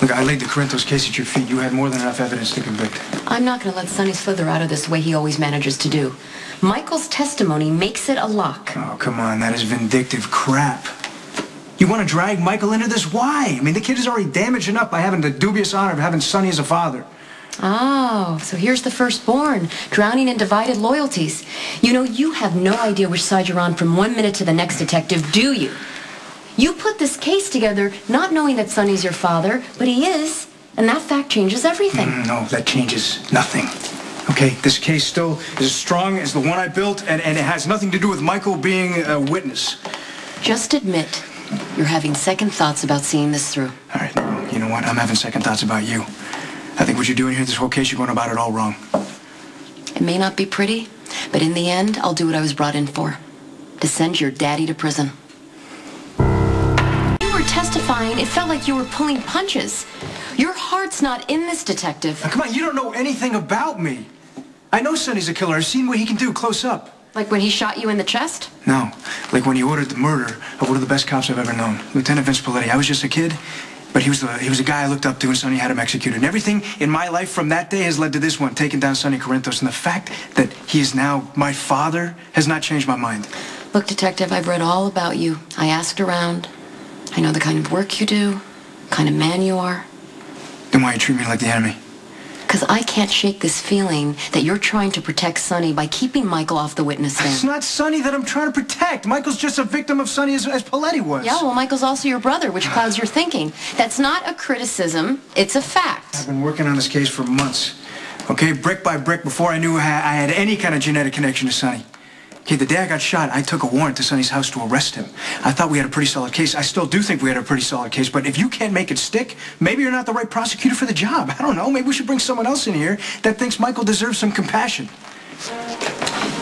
Look, I laid the Corinthos case at your feet. You had more than enough evidence to convict. I'm not going to let Sonny slither out of this the way he always manages to do. Michael's testimony makes it a lock. Oh, come on. That is vindictive crap. You want to drag Michael into this? Why? I mean, the kid is already damaged enough by having the dubious honor of having Sonny as a father. Oh, so here's the firstborn, drowning in divided loyalties. You know, you have no idea which side you're on from 1 minute to the next, detective, do you? You put this case together not knowing that Sonny's your father, but he is, and that fact changes everything. No, that changes nothing. Okay, this case still is as strong as the one I built, and it has nothing to do with Michael being a witness. Just admit you're having second thoughts about seeing this through. All right, you know what? I'm having second thoughts about you. I think what you're doing here, this whole case, you're going about it all wrong. It may not be pretty, but in the end, I'll do what I was brought in for. To send your daddy to prison. You were testifying, it felt like you were pulling punches. Your heart's not in this, detective. Now, come on, you don't know anything about me. I know Sonny's a killer. I've seen what he can do close up. Like when he shot you in the chest? No, like when he ordered the murder of one of the best cops I've ever known, Lieutenant Vince Paletti. I was just a kid, but he was a guy I looked up to, and Sonny had him executed. And everything in my life from that day has led to this one, taking down Sonny Corinthos. And the fact that he is now my father has not changed my mind. Look, detective, I've read all about you. I asked around. I know the kind of work you do, kind of man you are. Then why you treat me like the enemy? Because I can't shake this feeling that you're trying to protect Sonny by keeping Michael off the witness stand. It's not Sonny that I'm trying to protect. Michael's just a victim of Sonny as Paletti was. Yeah, well, Michael's also your brother, which clouds your thinking. That's not a criticism. It's a fact. I've been working on this case for months. Okay, brick by brick, before I knew I had any kind of genetic connection to Sonny. Okay, the day I got shot, I took a warrant to Sonny's house to arrest him. I thought we had a pretty solid case. I still do think we had a pretty solid case, but if you can't make it stick, maybe you're not the right prosecutor for the job. I don't know. Maybe we should bring someone else in here that thinks Michael deserves some compassion.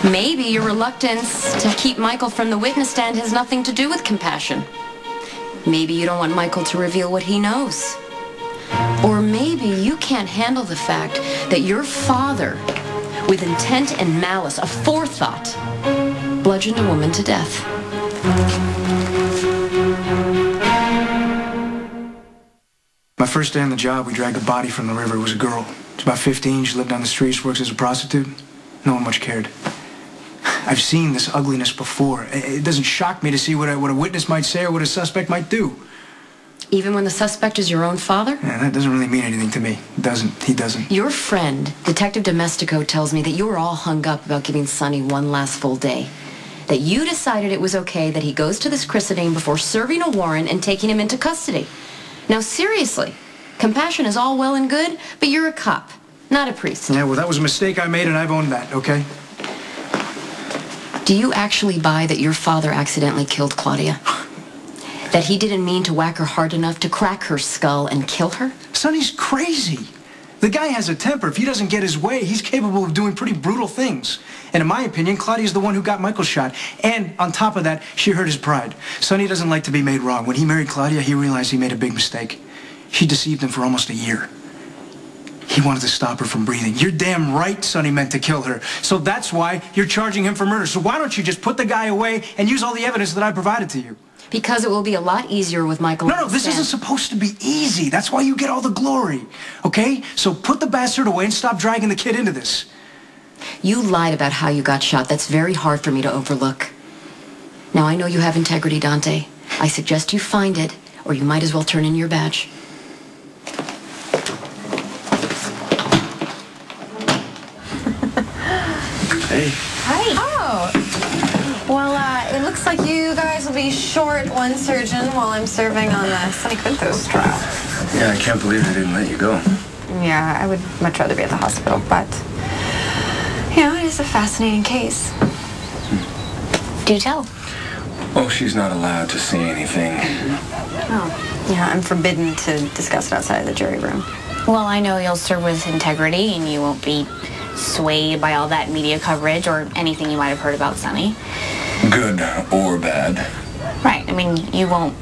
Maybe your reluctance to keep Michael from the witness stand has nothing to do with compassion. Maybe you don't want Michael to reveal what he knows. Or maybe you can't handle the fact that your father, with intent and malice, a forethought, bludgeoned a woman to death. My first day on the job, we dragged a body from the river. It was a girl. She's about 15. She lived on the streets, works as a prostitute. No one much cared. I've seen this ugliness before. It doesn't shock me to see what a witness might say or what a suspect might do. Even when the suspect is your own father? Yeah, that doesn't really mean anything to me. It doesn't. He doesn't. Your friend, Detective Domestico, tells me that you were all hung up about giving Sonny one last full day. That you decided it was okay that he goes to this christening before serving a warrant and taking him into custody. Now, seriously, compassion is all well and good, but you're a cop, not a priest. Yeah, well, that was a mistake I made, and I've owned that, okay? Do you actually buy that your father accidentally killed Claudia? That he didn't mean to whack her hard enough to crack her skull and kill her? Sonny's crazy. The guy has a temper. If he doesn't get his way, he's capable of doing pretty brutal things. And in my opinion, Claudia's the one who got Michael shot. And on top of that, she hurt his pride. Sonny doesn't like to be made wrong. When he married Claudia, he realized he made a big mistake. She deceived him for almost a year. He wanted to stop her from breathing. You're damn right Sonny meant to kill her. So that's why you're charging him for murder. So why don't you just put the guy away and use all the evidence that I provided to you? Because it will be a lot easier with Michael. No, this isn't supposed to be easy. That's why you get all the glory, okay? So put the bastard away and stop dragging the kid into this. You lied about how you got shot. That's very hard for me to overlook. Now, I know you have integrity, Dante. I suggest you find it, or you might as well turn in your badge. Hey. Hi. Oh. Well, it looks like you guys will be short one surgeon while I'm serving on the Sonny Corinthos trial. Yeah, I can't believe they didn't let you go. Yeah, I would much rather be at the hospital, but, you know, it is a fascinating case. Do tell. Oh, she's not allowed to see anything. Oh, yeah, I'm forbidden to discuss it outside of the jury room. Well, I know you'll serve with integrity and you won't be swayed by all that media coverage or anything you might have heard about Sonny. Good or bad. Right. I mean, you won't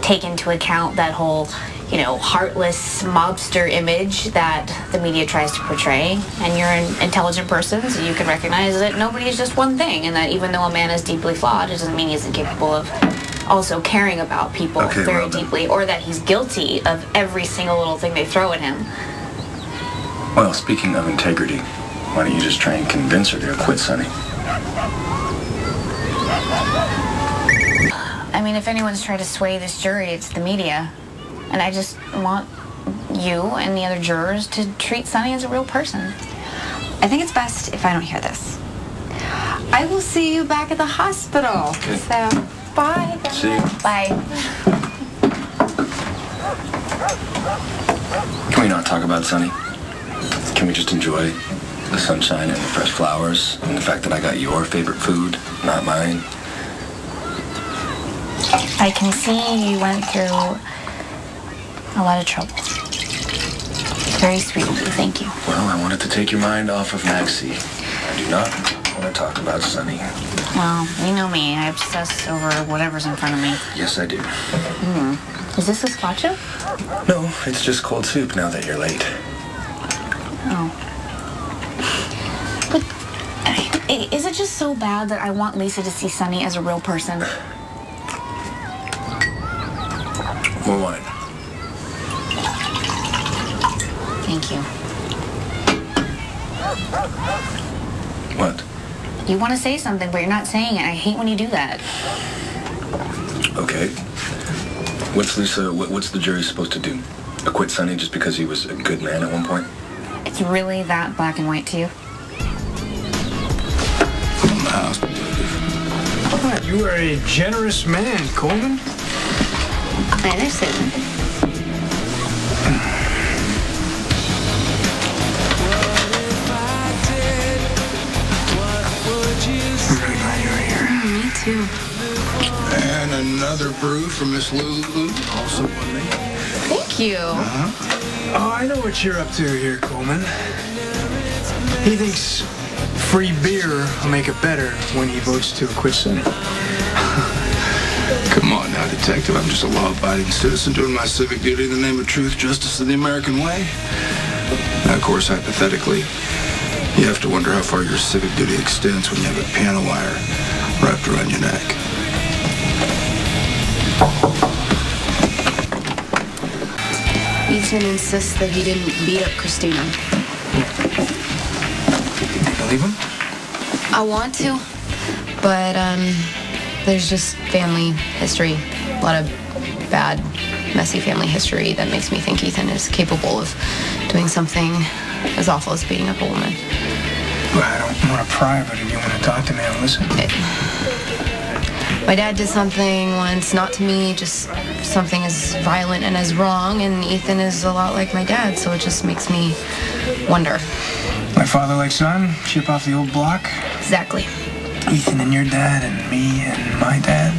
take into account that whole, you know, heartless mobster image that the media tries to portray. And you're an intelligent person, so you can recognize that nobody is just one thing, and that even though a man is deeply flawed, it doesn't mean he isn't capable of also caring about people Okay, very well then. deeply, or that he's guilty of every single little thing they throw at him. Well, speaking of integrity, why don't you just try and convince her to quit, Sonny? I mean, if anyone's tried to sway this jury, it's the media. And I just want you and the other jurors to treat Sonny as a real person. I think it's best if I don't hear this. I will see you back at the hospital. Okay. So, bye. Guys. See you. Bye. Can we not talk about Sonny? Can we just enjoy the sunshine and the fresh flowers and the fact that I got your favorite food, not mine? I can see you went through a lot of trouble. Very sweet of you, thank you. Well, I wanted to take your mind off of Maxie. I do not want to talk about Sonny. Well, you know me, I obsess over whatever's in front of me. Yes, I do. Is this gazpacho? No, it's just cold soup now that you're late. Oh. But is it just so bad that I want Lisa to see Sonny as a real person? More wine. Thank you. What? You want to say something, but you're not saying it. I hate when you do that. Okay. What's Lisa, what's the jury supposed to do? Acquit Sonny just because he was a good man at one point? It's really that black and white to you? God, you are a generous man, Coleman. I understand. I'm really glad you were here. Me too. And another brew from Miss Lulu, also one me. Thank you. Oh, I know what you're up to here, Coleman. He thinks free beer will make it better when he votes to acquit Sonny. Come on now, detective. I'm just a law-abiding citizen doing my civic duty in the name of truth, justice, and the American way. Now, of course, hypothetically, you have to wonder how far your civic duty extends when you have a piano wire wrapped around your neck. Ethan insists that he didn't beat up Christina. Believe him? I want to, but there's just family history, a lot of bad, messy family history that makes me think Ethan is capable of doing something as awful as beating up a woman. Well, I don't want to pry, but if you want to talk to me, I'll listen. My dad did something once, not to me, just something as violent and as wrong, and Ethan is a lot like my dad, so it just makes me wonder. My father like son, ship off the old block. Exactly. Ethan and your dad and me and my dad.